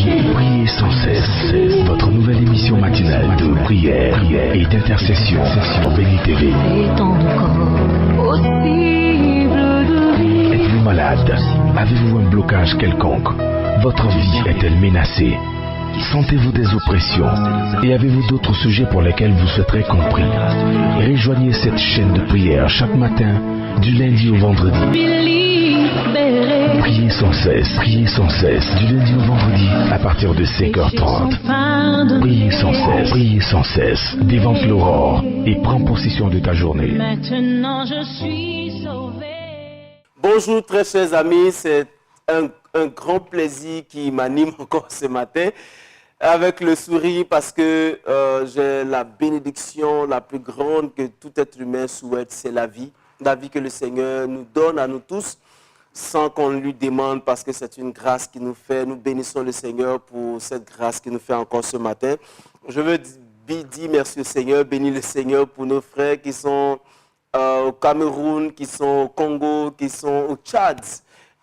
Priez sans cesse. Votre nouvelle émission matinale de prière et d'intercession sur Béni TV. Êtes-vous malade? Avez-vous un blocage quelconque? Votre vie est-elle menacée? Sentez-vous des oppressions? Et avez-vous d'autres sujets pour lesquels vous souhaiterez compris? Rejoignez cette chaîne de prière chaque matin, du lundi au vendredi. Priez sans cesse, du lundi au vendredi, à partir de 5h30. Priez sans cesse, dévante l'aurore et prends possession de ta journée. Maintenant je suis sauvé. Bonjour très chers amis, c'est un grand plaisir qui m'anime encore ce matin avec le sourire parce que j'ai la bénédiction la plus grande que tout être humain souhaite, c'est la vie que le Seigneur nous donne à nous tous sans qu'on lui demande parce que c'est une grâce qu'il nous fait. Nous bénissons le Seigneur pour cette grâce qu'il nous fait encore ce matin. Je veux dire merci au Seigneur, bénir le Seigneur pour nos frères qui sont au Cameroun, qui sont au Congo, qui sont au Tchad,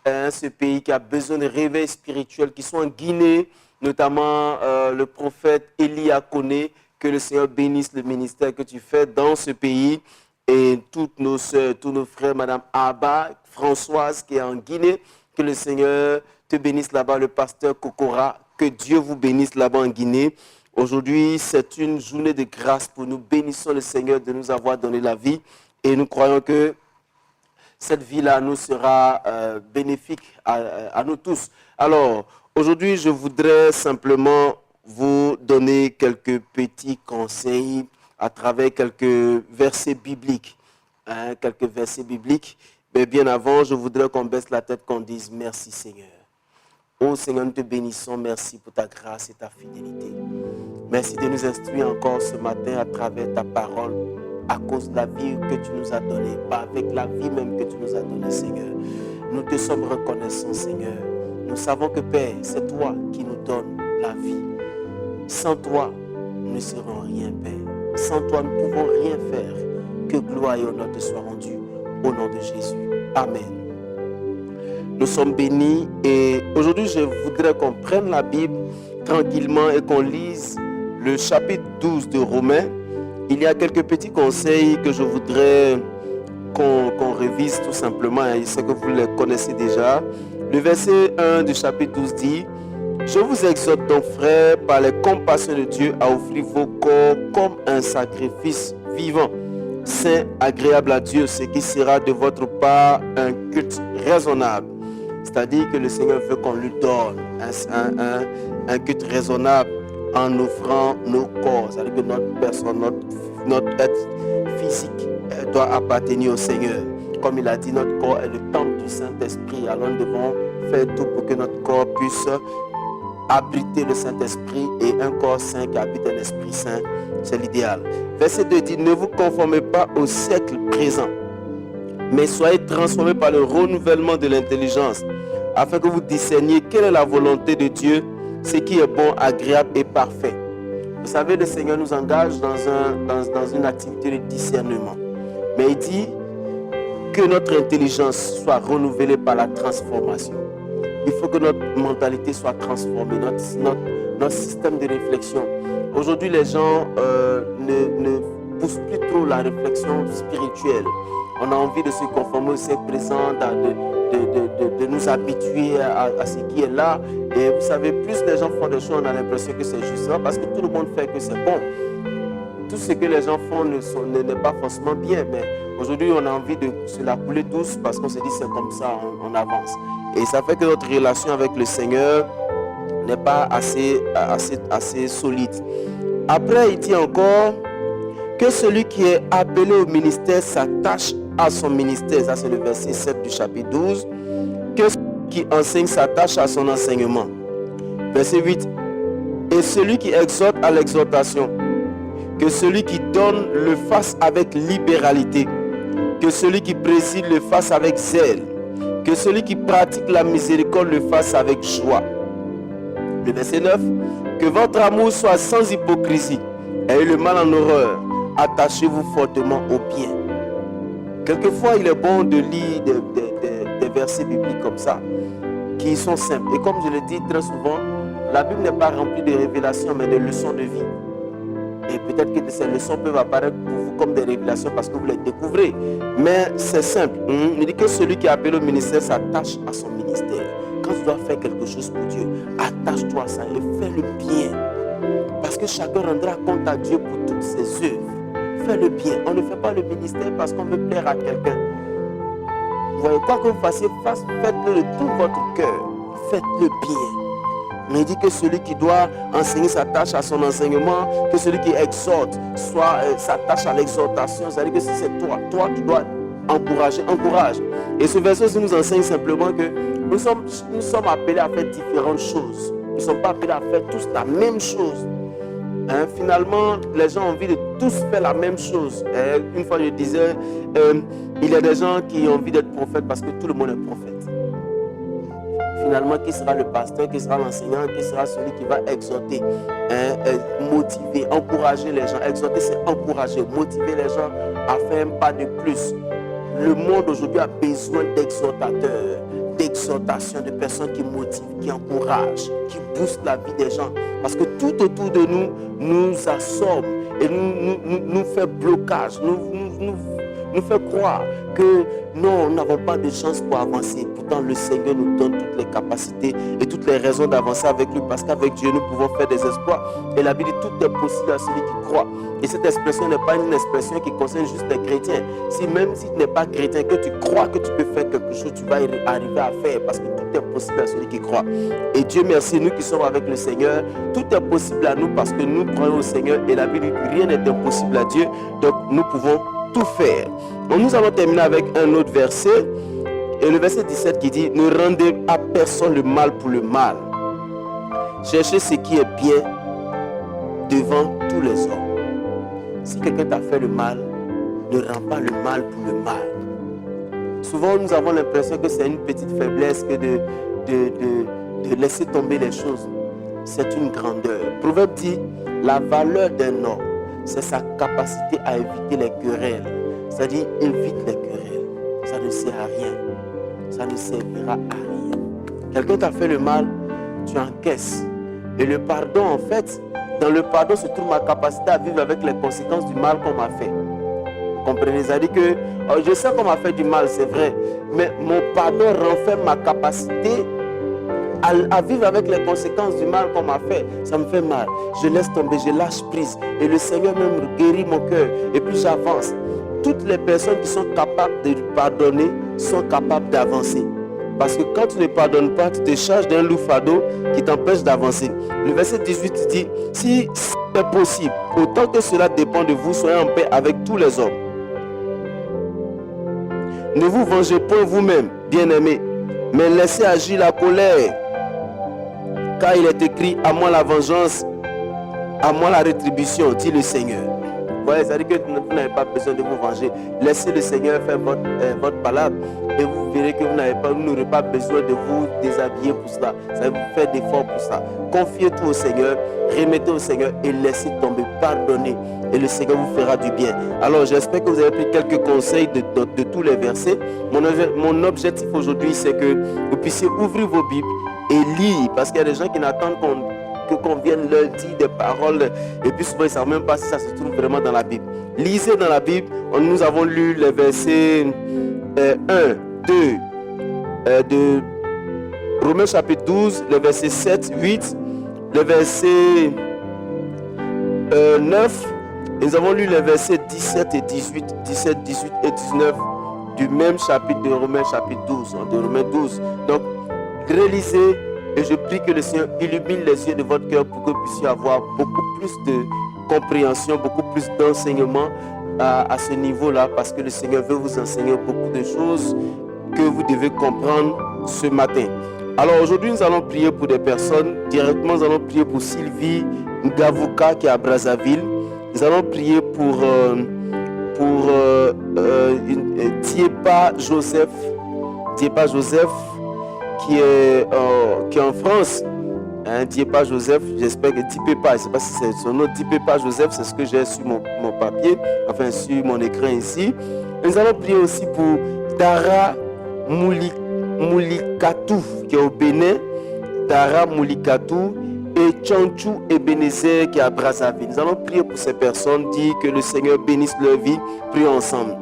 ce pays qui a besoin de réveil spirituel, qui sont en Guinée, notamment le prophète Elia Koné, que le Seigneur bénisse le ministère que tu fais dans ce pays, et toutes nos soeurs, tous nos frères, Madame Abba, Françoise qui est en Guinée, que le Seigneur te bénisse là-bas, le pasteur Kokora, que Dieu vous bénisse là-bas en Guinée. Aujourd'hui, c'est une journée de grâce pour nous. Bénissons le Seigneur de nous avoir donné la vie et nous croyons que cette vie-là nous sera bénéfique à nous tous. Alors, aujourd'hui, je voudrais simplement vous donner quelques petits conseils à travers quelques versets bibliques. Quelques versets bibliques. Mais bien avant, je voudrais qu'on baisse la tête, qu'on dise merci Seigneur. Oh Seigneur, nous te bénissons. Merci pour ta grâce et ta fidélité. Merci de nous instruire encore ce matin à travers ta parole, à cause de la vie que tu nous as donnée, pas avec la vie même que tu nous as donnée, Seigneur. Nous te sommes reconnaissants, Seigneur. Nous savons que, Père, c'est toi qui nous donnes la vie. Sans toi, nous ne serons rien, Père. Sans toi, nous ne pouvons rien faire. Que gloire et honneur te soient rendus au nom de Jésus. Amen. Nous sommes bénis et aujourd'hui, je voudrais qu'on prenne la Bible tranquillement et qu'on lise le chapitre 12 de Romains. Il y a quelques petits conseils que je voudrais qu'on révise tout simplement. Je sais que vous les connaissez déjà. Le verset 1 du chapitre 12 dit: je vous exhorte donc, frères, par les compassions de Dieu, à offrir vos corps comme un sacrifice vivant, saint, agréable à Dieu, ce qui sera de votre part un culte raisonnable. C'est-à-dire que le Seigneur veut qu'on lui donne un culte raisonnable en offrant nos corps. C'est-à-dire que notre personne, notre être physique doit appartenir au Seigneur. Comme il a dit, notre corps est le temple du Saint-Esprit. Alors nous devons faire tout pour que notre corps puisse abriter le Saint-Esprit, et un corps saint qui habite un esprit saint, c'est l'idéal. Verset 2 dit: ne vous conformez pas au siècle présent, mais soyez transformés par le renouvellement de l'intelligence, afin que vous discerniez quelle est la volonté de Dieu, ce qui est bon, agréable et parfait. Vous savez, le Seigneur nous engage dans une activité de discernement. Mais il dit que notre intelligence soit renouvelée par la transformation. Il faut que notre mentalité soit transformée, notre système de réflexion. Aujourd'hui, les gens ne poussent plus trop la réflexion spirituelle. On a envie de se conformer au siècle présent, de nous habituer à ce qui est là. Et vous savez, plus les gens font des choses, on a l'impression que c'est juste ça, parce que tout le monde fait que c'est bon. Tout ce que les gens font n'est pas forcément bien, mais aujourd'hui, on a envie de se la couler douce parce qu'on se dit c'est comme ça, on avance. Et ça fait que notre relation avec le Seigneur n'est pas assez solide. Après, il dit encore que celui qui est appelé au ministère s'attache à son ministère. Ça, c'est le verset 7 du chapitre 12. Que celui qui enseigne s'attache à son enseignement. Verset 8. Et celui qui exhorte à l'exhortation. Que celui qui donne le fasse avec libéralité. Que celui qui préside le fasse avec zèle. Que celui qui pratique la miséricorde le fasse avec joie. Le verset 9. Que votre amour soit sans hypocrisie. Ayez le mal en horreur. Attachez-vous fortement au bien. Quelquefois, il est bon de lire des versets bibliques comme ça, qui sont simples. Et comme je le dis très souvent, La Bible n'est pas remplie de révélations, mais de leçons de vie. Et peut-être que ces leçons peuvent apparaître pour vous comme des révélations parce que vous les découvrez. Mais c'est simple. Il dit que celui qui est appelé au ministère s'attache à son ministère. Quand tu dois faire quelque chose pour Dieu, attache-toi à ça et fais le bien. Parce que chacun rendra compte à Dieu pour toutes ses œuvres. Fais le bien. On ne fait pas le ministère parce qu'on veut plaire à quelqu'un. Vous voyez, quoi que vous fassiez, faites-le de tout votre cœur. Faites-le bien. Mais il dit que celui qui doit enseigner s'attache à son enseignement, que celui qui exhorte s'attache à l'exhortation. C'est-à-dire que si c'est toi tu dois encourage. Et ce verset aussi nous enseigne simplement que nous sommes appelés à faire différentes choses. Nous ne sommes pas appelés à faire tous la même chose. Finalement, les gens ont envie de tous faire la même chose. Une fois je disais, il y a des gens qui ont envie d'être prophètes parce que tout le monde est prophète. Finalement, qui sera le pasteur, qui sera l'enseignant, qui sera celui qui va exhorter, motiver, encourager les gens. Exhorter, c'est encourager, motiver les gens à faire un pas de plus. Le monde aujourd'hui a besoin d'exhortateurs, d'exhortation, de personnes qui motivent, qui encouragent, qui boostent la vie des gens. Parce que tout autour de nous, nous assomme et nous fait blocage, nous fait croire que non, nous n'avons pas de chance pour avancer. Pourtant, le Seigneur nous donne toutes les capacités et toutes les raisons d'avancer avec lui. Parce qu'avec Dieu, nous pouvons faire des exploits. Et la Bible dit tout est possible à celui qui croit. Et cette expression n'est pas une expression qui concerne juste les chrétiens. Même si tu n'es pas chrétien, que tu crois que tu peux faire quelque chose, tu vas arriver à faire. Parce que tout est possible à celui qui croit. Et Dieu merci, nous qui sommes avec le Seigneur, tout est possible à nous parce que nous croyons au Seigneur. Et la Bible dit que rien n'est impossible à Dieu. Donc, nous pouvons tout faire. Donc, nous allons terminer avec un autre verset. Et le verset 17 qui dit: ne rendez à personne le mal pour le mal. Cherchez ce qui est bien devant tous les hommes. Si quelqu'un t'a fait le mal, ne rends pas le mal pour le mal. Souvent, nous avons l'impression que c'est une petite faiblesse que de laisser tomber les choses. C'est une grandeur. Proverbe dit: la valeur d'un homme, c'est sa capacité à éviter les querelles. C'est-à-dire, évite les querelles. Ça ne sert à rien. Ça ne servira à rien. Quelqu'un t'a fait le mal, tu encaisses. Et le pardon, en fait, dans le pardon se trouve ma capacité à vivre avec les conséquences du mal qu'on m'a fait. Vous comprenez? C'est-à-dire que je sais qu'on m'a fait du mal, c'est vrai. Mais mon pardon renferme ma capacité à vivre avec les conséquences du mal qu'on m'a fait. Ça me fait mal. Je laisse tomber, je lâche prise. Et le Seigneur même guérit mon cœur. Et puis j'avance. Toutes les personnes qui sont capables de pardonner sont capables d'avancer. Parce que quand tu ne pardonnes pas, tu te charges d'un loup fardeau qui t'empêche d'avancer. Le verset 18 dit: si c'est possible, autant que cela dépend de vous, soyez en paix avec tous les hommes. Ne vous vengez point vous-même, bien-aimés, mais laissez agir la colère. Car il est écrit: à moi la vengeance, à moi la rétribution, dit le Seigneur. Vous voyez, c'est-à-dire que vous n'avez pas besoin de vous venger. Laissez le Seigneur faire votre palabre et vous verrez que vous n'aurez pas besoin de vous déshabiller pour cela. Ça va vous faire d'efforts pour ça. Confiez tout au Seigneur, remettez au Seigneur et laissez tomber, pardonnez. Et le Seigneur vous fera du bien. Alors j'espère que vous avez pris quelques conseils de tous les versets. Mon objectif aujourd'hui, c'est que vous puissiez ouvrir vos Bibles et lire. Parce qu'il y a des gens qui n'attendent qu'on vienne leur dire des paroles et puis souvent ils ne savent même pas si ça se trouve vraiment dans la Bible. Lisez dans la Bible. Nous avons lu les versets 1, 2 de Romains chapitre 12, les versets 7, 8, les versets 9. Nous avons lu les versets 17 et 18, 17, 18 et 19 du même chapitre de Romains chapitre 12, de Romains 12. Donc, relisez. Et je prie que le Seigneur illumine les yeux de votre cœur pour que vous puissiez avoir beaucoup plus de compréhension, beaucoup plus d'enseignement à ce niveau-là, parce que le Seigneur veut vous enseigner beaucoup de choses que vous devez comprendre ce matin. Alors aujourd'hui, nous allons prier pour des personnes. Directement, nous allons prier pour Sylvie Ngavouka qui est à Brazzaville. Nous allons prier pour Diepa Joseph. Diepa Joseph qui est en France. Diepa Joseph, j'espère que Diepa, je ne sais pas si c'est son nom, Diepa Joseph, c'est ce que j'ai sur mon papier, enfin sur mon écran ici. Nous allons prier aussi pour Dara Moulikatou qui est au Bénin. Dara Moulikatou et Tchanchou et Bénézer qui est à Brazzaville. Nous allons prier pour ces personnes, dire que le Seigneur bénisse leur vie. Prions ensemble.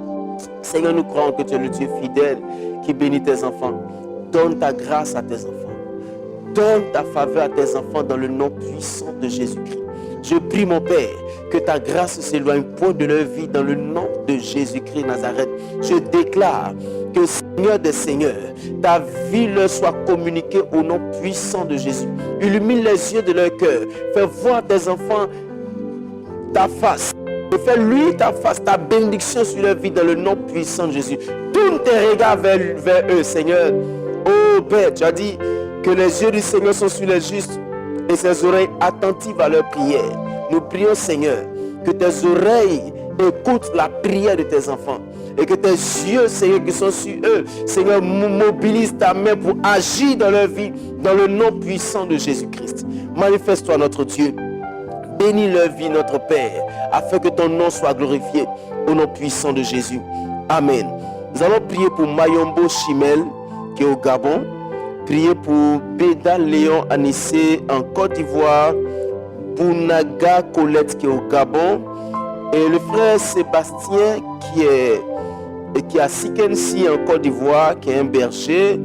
Seigneur, nous croyons que tu es le Dieu fidèle qui bénit tes enfants. Donne ta grâce à tes enfants. Donne ta faveur à tes enfants dans le nom puissant de Jésus-Christ. Je prie, mon Père, que ta grâce ne s'éloigne point de leur vie dans le nom de Jésus-Christ Nazareth. Je déclare que, Seigneur des Seigneurs, ta vie leur soit communiquée au nom puissant de Jésus. Illumine les yeux de leur cœur. Fais voir tes enfants ta face. Et fais luire ta face, ta bénédiction sur leur vie dans le nom puissant de Jésus. Tourne tes regards vers eux, Seigneur. Oh Père, tu as dit que les yeux du Seigneur sont sur les justes et ses oreilles attentives à leurs prières. Nous prions, Seigneur, que tes oreilles écoutent la prière de tes enfants et que tes yeux, Seigneur, qui sont sur eux, Seigneur, mobilise ta main pour agir dans leur vie dans le nom puissant de Jésus-Christ. Manifeste-toi, notre Dieu. Bénis leur vie, notre Père, afin que ton nom soit glorifié au nom puissant de Jésus. Amen. Nous allons prier pour Mayombo Chimel, qui est au Gabon. Prier pour Béda Léon Anissé en Côte d'Ivoire. Bounaga Colette, qui est au Gabon. Et le frère Sébastien, qui est à Sikensi en Côte d'Ivoire, qui est un berger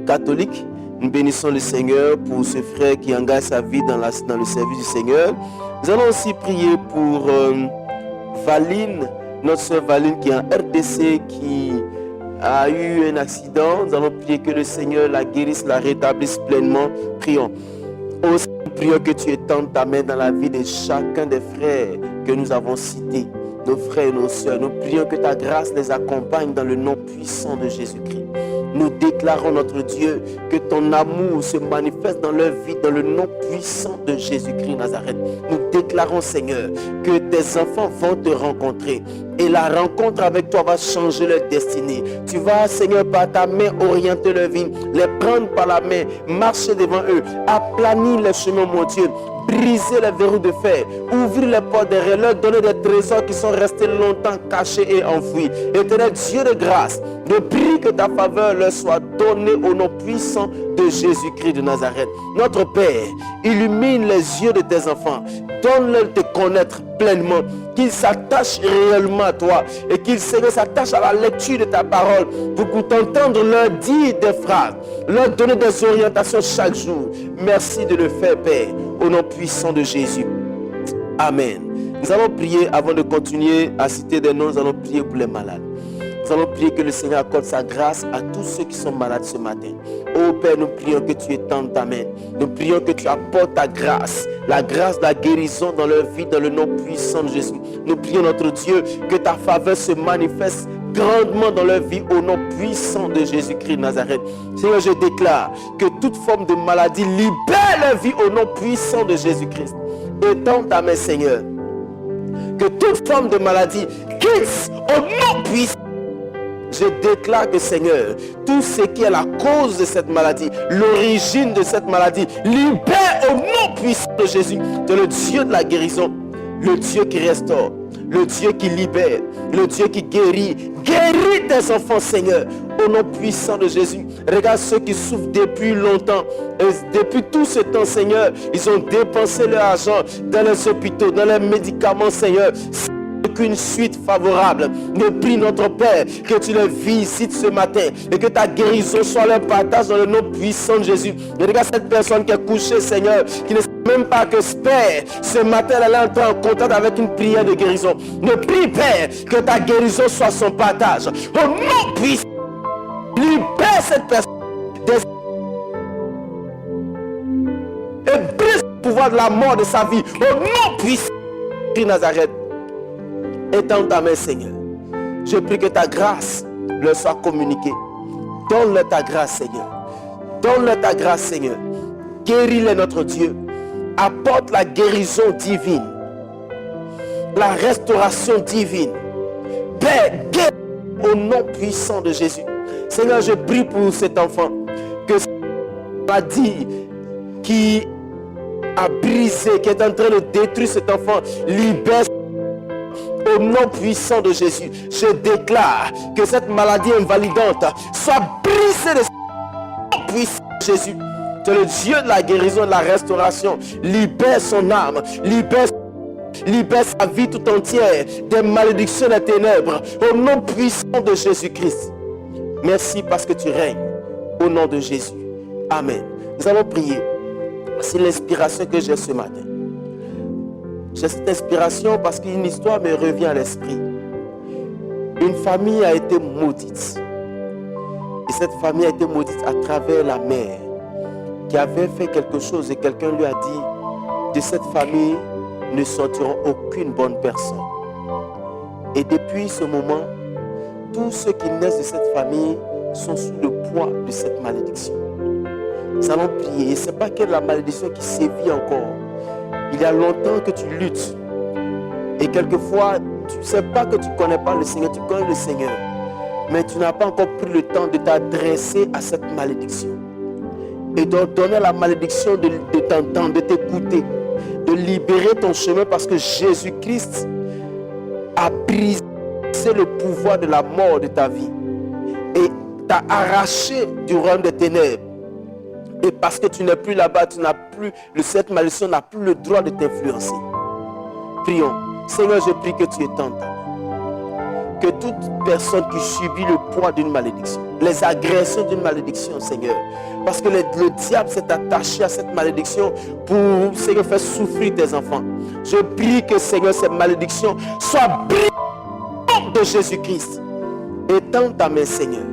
catholique. Nous bénissons le Seigneur pour ce frère qui engage sa vie dans le service du Seigneur. Nous allons aussi prier pour Valine, notre soeur Valine qui est en RDC, qui a eu un accident. Nous allons prier que le Seigneur la guérisse, la rétablisse pleinement. Prions. Aussi, nous prions que tu étendes ta main dans la vie de chacun des frères que nous avons cités, nos frères et nos sœurs. Nous prions que ta grâce les accompagne dans le nom puissant de Jésus-Christ. Nous déclarons, notre Dieu, que ton amour se manifeste dans leur vie dans le nom puissant de Jésus-Christ Nazareth. Nous déclarons, Seigneur, que tes enfants vont te rencontrer et la rencontre avec toi va changer leur destinée. Tu vas, Seigneur, par ta main orienter leur vie, les prendre par la main, marcher devant eux, aplanir les chemins, mon Dieu, briser les verrous de fer, ouvrir les portes derrière, leur donner des trésors qui sont restés longtemps cachés et enfouis. Éternel Dieu de grâce, je prie que ta faveur leur soit donnée au nom puissant de Jésus-Christ de Nazareth. Notre Père, illumine les yeux de tes enfants, donne-leur de te connaître pleinement, qu'ils s'attachent réellement à toi et qu'ils s'attachent à la lecture de ta parole pour t'entendre leur dire des phrases, leur donner des orientations chaque jour. Merci de le faire, Père, au nom puissant de Jésus. Amen. Nous allons prier avant de continuer à citer des noms. Nous allons prier pour les malades. Nous allons prier que le Seigneur accorde sa grâce à tous ceux qui sont malades ce matin. Oh Père, nous prions que tu étendes ta main. Nous prions que tu apportes ta grâce, la grâce de la guérison dans leur vie, dans le nom puissant de Jésus. Nous prions, notre Dieu, que ta faveur se manifeste grandement dans leur vie au nom puissant de Jésus-Christ de Nazareth. Seigneur, je déclare que toute forme de maladie libère leur vie au nom puissant de Jésus-Christ. Étends ta main, Seigneur. Que toute forme de maladie quitte au nom puissant. Je déclare que, Seigneur, tout ce qui est la cause de cette maladie, l'origine de cette maladie, libère au nom puissant de Jésus, de le Dieu de la guérison, le Dieu qui restaure, le Dieu qui libère, le Dieu qui guérit. Guéris tes enfants, Seigneur, au nom puissant de Jésus. Regarde ceux qui souffrent depuis longtemps. Et depuis tout ce temps, Seigneur, ils ont dépensé leur argent dans les hôpitaux, dans les médicaments, Seigneur. Aucune suite favorable. Nous prie, notre Père, que tu les visites ce matin et que ta guérison soit leur partage dans le nom puissant de Jésus. Et regarde cette personne qui est couchée, Seigneur, qui ne sait même pas que Père, ce matin, elle est entrée en contact avec une prière de guérison. Nous prie, Père, que ta guérison soit son partage. Au nom puissant, libère cette personne et brise le pouvoir de la mort de sa vie. Au nom puissant de Nazareth. Étends ta main, Seigneur. Je prie que ta grâce leur soit communiquée. Donne-leur ta grâce, Seigneur. Donne-leur ta grâce, Seigneur. Guéris-les, notre Dieu. Apporte la guérison divine. La restauration divine. Père, guéris au nom puissant de Jésus. Seigneur, je prie pour cet enfant. Que cette maladie qui a brisé, qui est en train de détruire cet enfant, libère. Au nom puissant de Jésus, je déclare que cette maladie invalidante soit brisée de nom puissant de Jésus. Tu es le Dieu de la guérison, de la restauration. Libère son âme, libère sa vie tout entière des malédictions des ténèbres. Au nom puissant de Jésus-Christ. Merci parce que tu règnes. Au nom de Jésus. Amen. Nous allons prier. C'est l'inspiration que j'ai ce matin. J'ai cette inspiration parce qu'une histoire me revient à l'esprit. Une famille a été maudite. Et cette famille a été maudite à travers la mère qui avait fait quelque chose et quelqu'un lui a dit, de cette famille ne sortiront aucune bonne personne. Et depuis ce moment, tous ceux qui naissent de cette famille sont sous le poids de cette malédiction. Nous allons prier. Et ce n'est pas que la malédiction qui sévit encore. Il y a longtemps que tu luttes. Et quelquefois, tu ne sais pas que tu ne connais pas le Seigneur, tu connais le Seigneur. Mais tu n'as pas encore pris le temps de t'adresser à cette malédiction. Et d'ordonner à la malédiction de t'entendre, de t'écouter, de libérer ton chemin parce que Jésus-Christ a brisé le pouvoir de la mort de ta vie. Et t'a arraché du royaume des ténèbres. Et parce que tu n'es plus là-bas, cette malédiction n'a plus le droit de t'influencer. Prions. Seigneur, je prie que tu étendes ta main. Que toute personne qui subit le poids d'une malédiction, les agressions d'une malédiction, Seigneur, parce que le diable s'est attaché à cette malédiction pour, Seigneur, faire souffrir tes enfants. Je prie que, Seigneur, cette malédiction soit brisée au nom de Jésus-Christ. Étends ta main, Seigneur.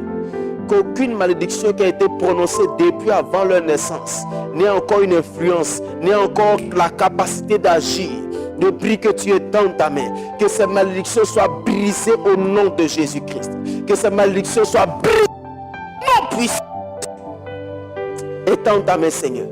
Qu'aucune malédiction qui a été prononcée depuis avant leur naissance n'ait encore une influence, n'ait encore la capacité d'agir. Je prie que tu étendes ta main, que cette malédiction soit brisée au nom de Jésus-Christ. Que cette malédiction soit brisée au nom puissant. Étends ta main, Seigneur.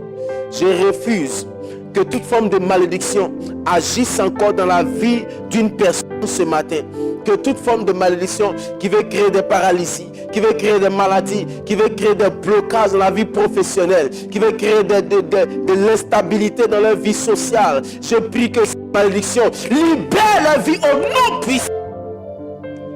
Je refuse que toute forme de malédiction agisse encore dans la vie d'une personne ce matin. Que toute forme de malédiction qui veut créer des paralysies, qui veut créer des maladies, qui veut créer des blocages dans la vie professionnelle, qui veut créer de l'instabilité dans leur vie sociale. Je prie que cette malédiction libère la vie au nom puissant.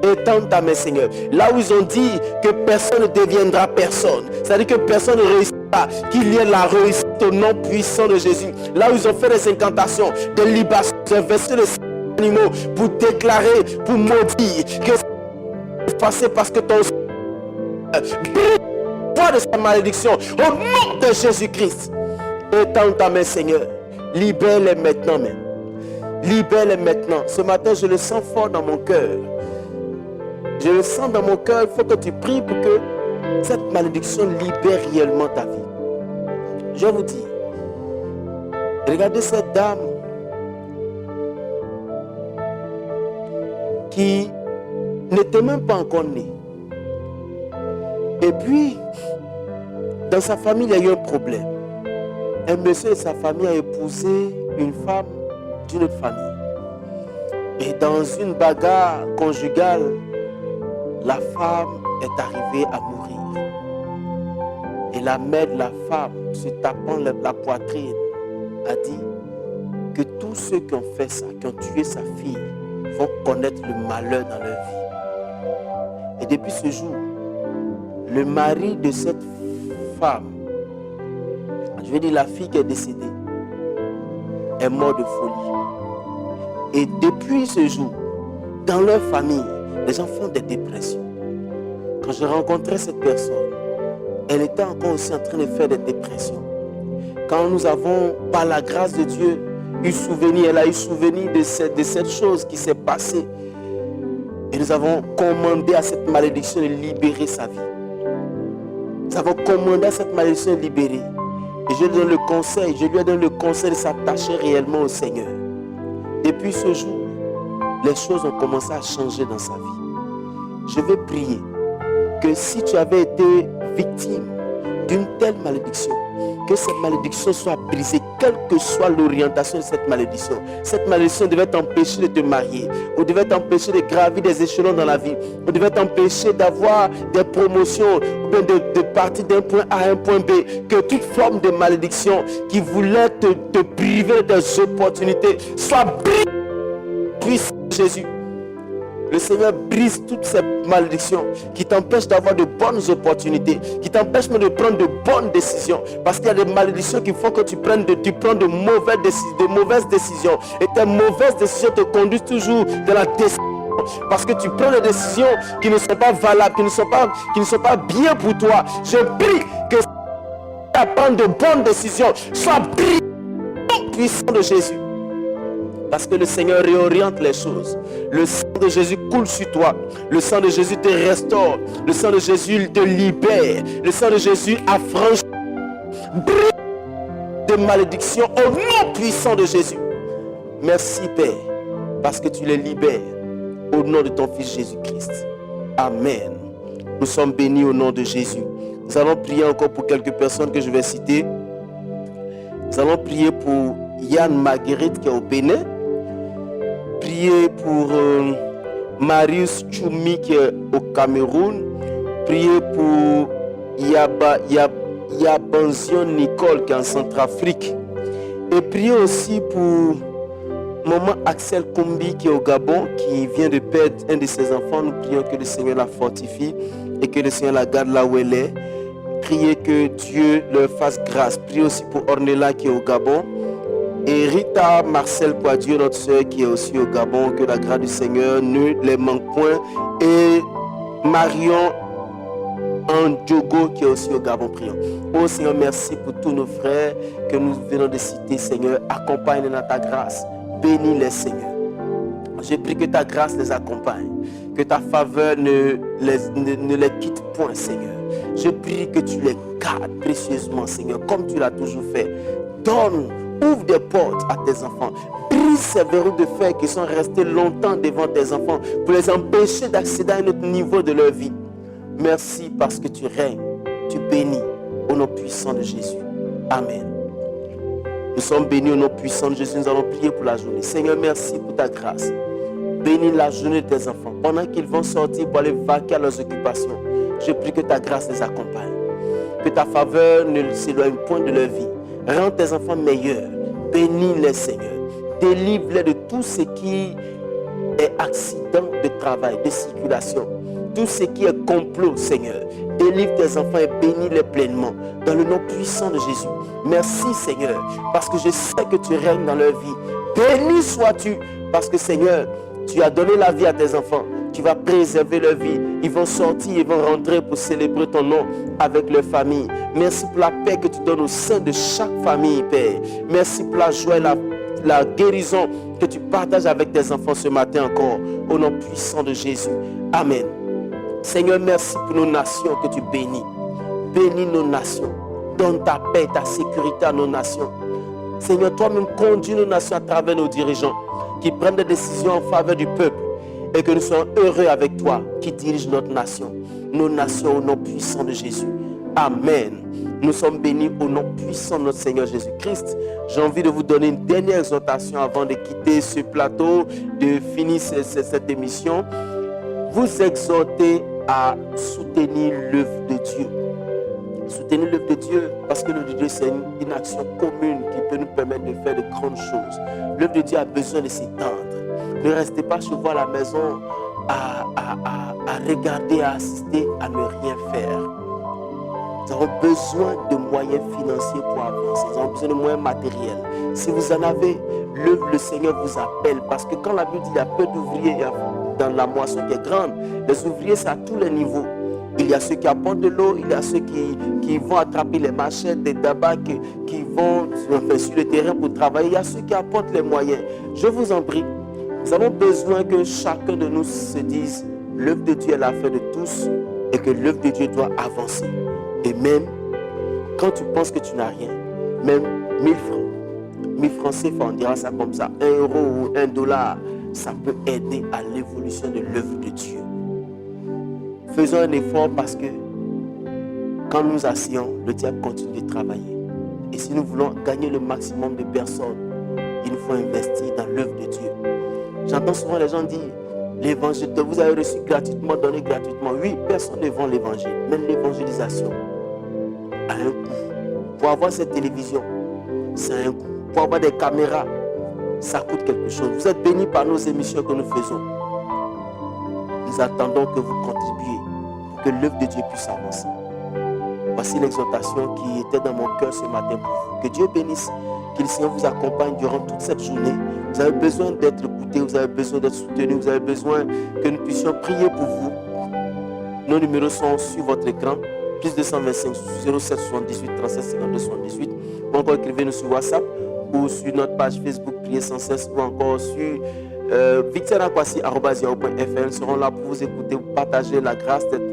Étends ta main, Seigneur. Là où ils ont dit que personne ne deviendra personne, c'est-à-dire que personne ne réussira, qu'il y ait la réussite au nom puissant de Jésus. Là où ils ont fait des incantations, des libations, des versets de animaux pour déclarer, pour maudire que c'est passé parce que ton poids de sa malédiction au nom de Jésus-Christ. Étends ta main, Seigneur. Libère-les maintenant même. Libère-les maintenant. Ce matin, je le sens fort dans mon cœur. Je le sens dans mon cœur. Il faut que tu pries pour que cette malédiction libère réellement ta vie. Je vous dis, regardez cette dame qui n'était même pas encore née. Et puis, dans sa famille, il y a eu un problème. Un monsieur et sa famille a épousé une femme d'une autre famille. Et dans une bagarre conjugale, la femme est arrivée à mourir. Et la mère de la femme, se tapant la poitrine, a dit que tous ceux qui ont fait ça, qui ont tué sa fille, vont connaître le malheur dans leur vie. Et depuis ce jour, le mari de cette femme, je veux dire la fille qui est décédée, est mort de folie. Et depuis ce jour, dans leur famille, les gens font des dépressions. Quand je rencontrais cette personne, elle était encore aussi en train de faire des dépressions. Quand nous avons, par la grâce de Dieu, eu souvenir, elle a eu souvenir de cette chose qui s'est passée. Et nous avons commandé à cette malédiction de libérer sa vie. Nous avons commandé à cette malédiction de libérer. Et je lui donne le conseil de s'attacher réellement au Seigneur. Depuis ce jour, les choses ont commencé à changer dans sa vie. Je veux prier que si tu avais été victime d'une telle malédiction, que cette malédiction soit brisée, quelle que soit l'orientation de cette malédiction. Cette malédiction devait t'empêcher de te marier, ou devait t'empêcher de gravir des échelons dans la vie, ou devait t'empêcher d'avoir des promotions, ou bien de partir d'un point A à un point B. Que toute forme de malédiction qui voulait te priver des opportunités soit brisée. Puisse Jésus. Le Seigneur brise toutes ces malédictions qui t'empêchent d'avoir de bonnes opportunités, qui t'empêchent même de prendre de bonnes décisions. Parce qu'il y a des malédictions qui font que tu prends de mauvaises décisions. Et tes mauvaises décisions te conduisent toujours de la décision. Parce que tu prends des décisions qui ne sont pas valables, qui ne sont pas bien pour toi. Je prie que tu prends de bonnes décisions. Sois brillant, puissant de Jésus. Parce que le Seigneur réoriente les choses. Le sang de Jésus coule sur toi. Le sang de Jésus te restaure. Le sang de Jésus te libère. Le sang de Jésus affranchit. Brille de malédiction au nom puissant de Jésus. Merci Père, parce que tu les libères au nom de ton Fils Jésus-Christ. Amen. Nous sommes bénis au nom de Jésus. Nous allons prier encore pour quelques personnes que je vais citer. Nous allons prier pour Yann Marguerite qui est au Bénin. Priez pour Marius Choumi qui est au Cameroun. Priez pour Yabanzion Nicole qui est en Centrafrique. Et priez aussi pour Maman Axel Kombi qui est au Gabon, qui vient de perdre un de ses enfants. Nous prions que le Seigneur la fortifie et que le Seigneur la garde là où elle est. Priez que Dieu leur fasse grâce. Priez aussi pour Ornella qui est au Gabon. Et Rita Marcel Poadieu, notre soeur qui est aussi au Gabon, que la grâce du Seigneur ne les manque point. Et Marion Ndjogo qui est aussi au Gabon, prions. Oh Seigneur, merci pour tous nos frères que nous venons de citer, Seigneur. Accompagne-les dans ta grâce. Bénis-les, Seigneur. Je prie que ta grâce les accompagne. Que ta faveur ne les quitte point, Seigneur. Je prie que tu les gardes précieusement, Seigneur, comme tu l'as toujours fait. Ouvre des portes à tes enfants. Brise ces verrous de fer qui sont restés longtemps devant tes enfants pour les empêcher d'accéder à un autre niveau de leur vie. Merci parce que tu règnes, tu bénis au nom puissant de Jésus. Amen. Nous sommes bénis au nom puissant de Jésus. Nous allons prier pour la journée. Seigneur, merci pour ta grâce. Bénis la journée de tes enfants. Pendant qu'ils vont sortir pour aller vaquer à leurs occupations, je prie que ta grâce les accompagne. Que ta faveur ne s'éloigne point de leur vie. Rends tes enfants meilleurs. Bénis-les, Seigneur. Délivre-les de tout ce qui est accident de travail, de circulation. Tout ce qui est complot, Seigneur. Délivre tes enfants et bénis-les pleinement. Dans le nom puissant de Jésus. Merci, Seigneur. Parce que je sais que tu règnes dans leur vie. Béni sois-tu. Parce que, Seigneur, tu as donné la vie à tes enfants. Tu vas préserver leur vie. Ils vont sortir, ils vont rentrer pour célébrer ton nom avec leur famille. Merci pour la paix que tu donnes au sein de chaque famille, Père. Merci pour la joie et la guérison que tu partages avec tes enfants ce matin encore. Au nom puissant de Jésus. Amen. Seigneur, merci pour nos nations que tu bénis. Bénis nos nations. Donne ta paix, ta sécurité à nos nations. Seigneur, toi-même conduis nos nations à travers nos dirigeants qui prennent des décisions en faveur du peuple. Et que nous soyons heureux avec toi qui dirige notre nation. Nos nations au nom puissant de Jésus. Amen. Nous sommes bénis au nom puissant de notre Seigneur Jésus-Christ. J'ai envie de vous donner une dernière exhortation avant de quitter ce plateau, de finir cette émission. Vous exhortez à soutenir l'œuvre de Dieu. Soutenir l'œuvre de Dieu parce que l'œuvre de Dieu c'est une action commune qui peut nous permettre de faire de grandes choses. L'œuvre de Dieu a besoin de s'étendre. Ne restez pas chez vous à la maison à regarder, à assister, à ne rien faire. Nous avons besoin de moyens financiers pour avancer. Nous avons besoin de moyens matériels. Si vous en avez, le Seigneur vous appelle. Parce que quand la Bible dit qu'il y a peu d'ouvriers dans la moisson qui est grande, les ouvriers c'est à tous les niveaux. Il y a ceux qui apportent de l'eau, il y a ceux qui vont attraper les machettes, des tabacs, qui vont sur le terrain pour travailler. Il y a ceux qui apportent les moyens. Je vous en prie. Nous avons besoin que chacun de nous se dise l'œuvre de Dieu est l'affaire de tous et que l'œuvre de Dieu doit avancer. Et même quand tu penses que tu n'as rien, même 1000 francs, 1000 francs CFA, on dira ça comme ça, 1 euro ou 1 dollar, ça peut aider à l'évolution de l'œuvre de Dieu. Faisons un effort parce que quand nous asseyons, le diable continue de travailler. Et si nous voulons gagner le maximum de personnes, il nous faut investir dans l'œuvre de Dieu. J'entends souvent les gens dire, l'évangile que vous avez reçu gratuitement, donné gratuitement. Oui, personne ne vend l'évangile. Même l'évangélisation a un coût. Pour avoir cette télévision, c'est un coût. Pour avoir des caméras, ça coûte quelque chose. Vous êtes bénis par nos émissions que nous faisons. nous attendons que vous contribuiez pour que l'œuvre de Dieu puisse avancer. Voici l'exhortation qui était dans mon cœur ce matin pour vous. Que Dieu bénisse, que le Seigneur vous accompagne durant toute cette journée. Vous avez besoin d'être écouté, vous avez besoin d'être soutenu, vous avez besoin que nous puissions prier pour vous. Nos numéros sont sur votre écran, plus 225 07 78 37 52 78, ou encore écrivez-nous sur WhatsApp ou sur notre page Facebook Prier sans cesse, ou encore sur victorakwasi@yahoo.fr. Nous serons là pour vous écouter, vous partager la grâce d'être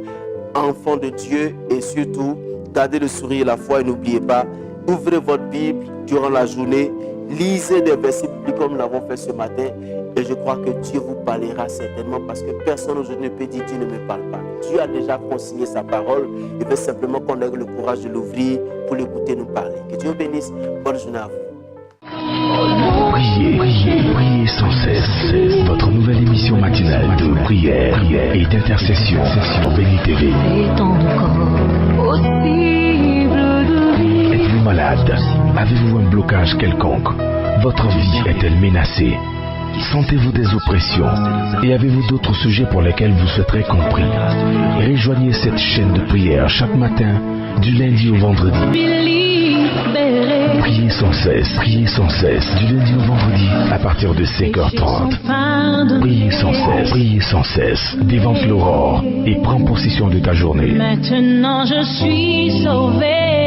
enfant de Dieu et surtout gardez le sourire et la foi et n'oubliez pas, ouvrez votre Bible durant la journée, lisez des versets bibliques comme nous l'avons fait ce matin et je crois que Dieu vous parlera certainement parce que personne aujourd'hui ne peut dire Dieu ne me parle pas. Dieu a déjà consigné sa parole, il veut simplement qu'on ait le courage de l'ouvrir pour l'écouter nous parler. Que Dieu bénisse, bonne journée à vous. Priez, priez, priez sans cesse. Votre nouvelle émission matinale de prière et d'intercession sur Béni TV. Êtes-vous malade? Avez-vous un blocage quelconque? Votre vie est-elle menacée? Sentez-vous des oppressions? Et avez-vous d'autres sujets pour lesquels vous souhaiterez compris? Rejoignez cette chaîne de prière chaque matin, du lundi au vendredi. Priez sans cesse, du lundi au vendredi, à partir de 5h30. Priez sans cesse, dévante l'aurore et prends possession de ta journée. Maintenant je suis sauvé.